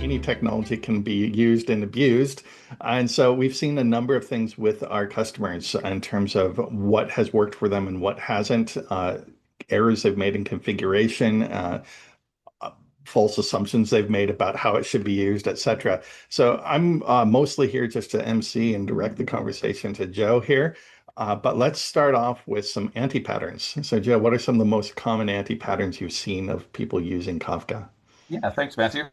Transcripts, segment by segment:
any technology can be used and abused. And so we've seen a number of things with our customers in terms of what has worked for them and what hasn't, errors they've made in configuration, false assumptions they've made about how it should be used, etc. So I'm mostly here just to MC and direct the conversation to Joe here. But let's start off with some anti-patterns. So Joe, what are some of the most common anti-patterns you've seen of people using Kafka? Yeah, thanks, Matthew.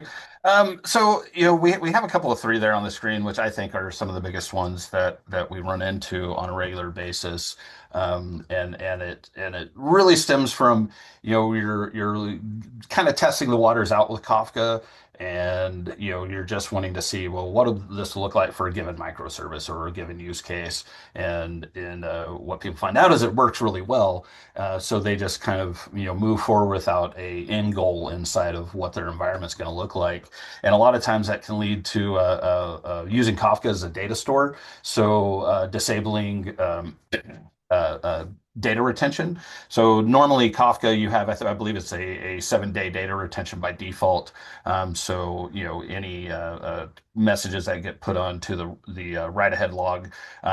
We have a couple of three there on the screen, which I think are some of the biggest ones that we run into on a regular basis. And it really stems from, you're kind of testing the waters out with Kafka, and you're just wanting to see, well, what would this look like for a given microservice or a given use case? And what people find out is it works really well. So they just kind of move forward without a end goal inside of what their environment's going to look like. And a lot of times that can lead to using Kafka as a data store. So disabling data retention. So normally Kafka, you have, I believe it's a 7-day data retention by default. So any messages that get put onto the write ahead log,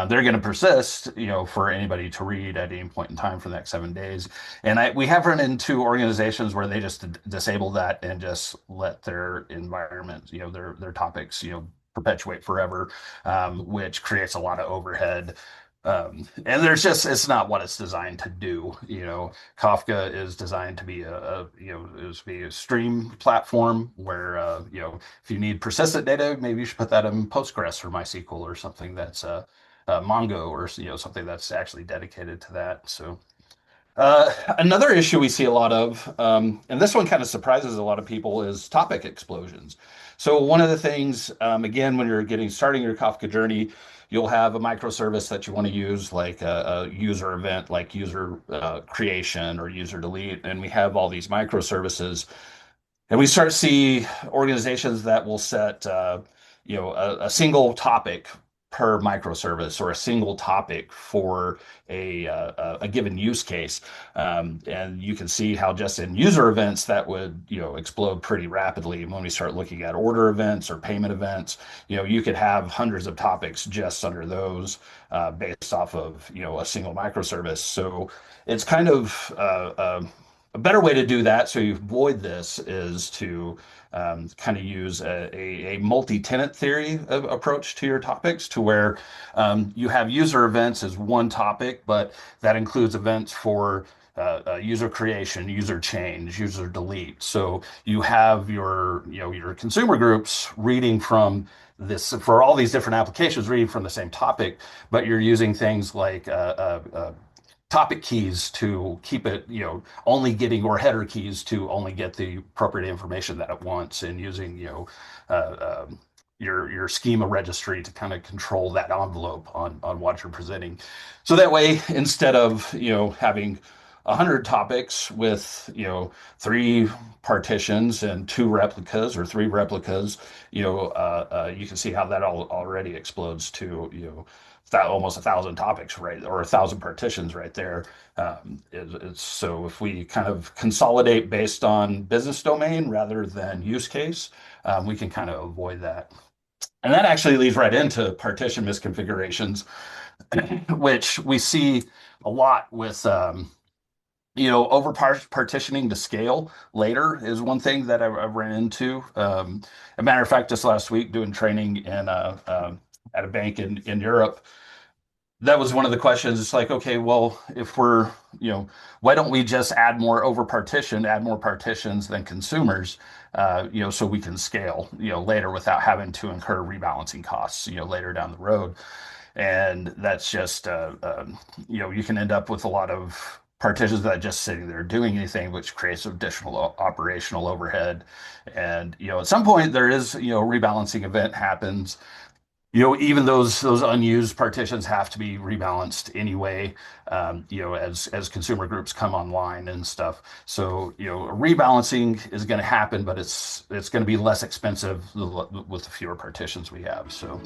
they're going to persist, for anybody to read at any point in time for the next 7 days. And we have run into organizations where they just disable that and just let their environment, their topics, perpetuate forever, which creates a lot of overhead. And it's not what it's designed to do. Kafka is designed to be a stream platform where, if you need persistent data, maybe you should put that in Postgres or MySQL or something that's Mongo, or, something that's actually dedicated to that. So, another issue we see a lot of, and this one kind of surprises a lot of people, is topic explosions. So one of the things, again, when you're starting your Kafka journey, you'll have a microservice that you want to use, like a user event, like user creation or user delete, and we have all these microservices, and we start to see organizations that will set, a single topic per microservice, or a single topic for a given use case. And you can see how just in user events that would, explode pretty rapidly. When we start looking at order events or payment events, you could have hundreds of topics just under those, based off of, a single microservice. So it's kind of a better way to do that, so you avoid this, is to kind of use a multi-tenant theory approach to your topics, to where you have user events as one topic, but that includes events for user creation, user change, user delete. So you have your consumer groups reading from this, for all these different applications, reading from the same topic, but you're using things like topic keys to keep it, only getting, or header keys to only get the appropriate information that it wants, and using, uh, uh, your schema registry to kind of control that envelope on what you're presenting. So that way, instead of, having 100 topics with, three partitions and two replicas or three replicas, you can see how that already explodes to, that almost 1,000 topics, right, or 1,000 partitions right there. So if we kind of consolidate based on business domain rather than use case, we can kind of avoid that. And that actually leads right into partition misconfigurations, which we see a lot with, over partitioning to scale later is one thing that I've ran into. A matter of fact, just last week doing training at a bank in Europe, that was one of the questions. It's like, okay, well, if we're, why don't we just add more add more partitions than consumers, so we can scale, later without having to incur rebalancing costs, later down the road. And that's just, you can end up with a lot of partitions that are just sitting there doing anything, which creates additional operational overhead. And, at some point there is, rebalancing event happens. Even those unused partitions have to be rebalanced anyway, as consumer groups come online and stuff. So, rebalancing is going to happen, but it's going to be less expensive with the fewer partitions we have. So.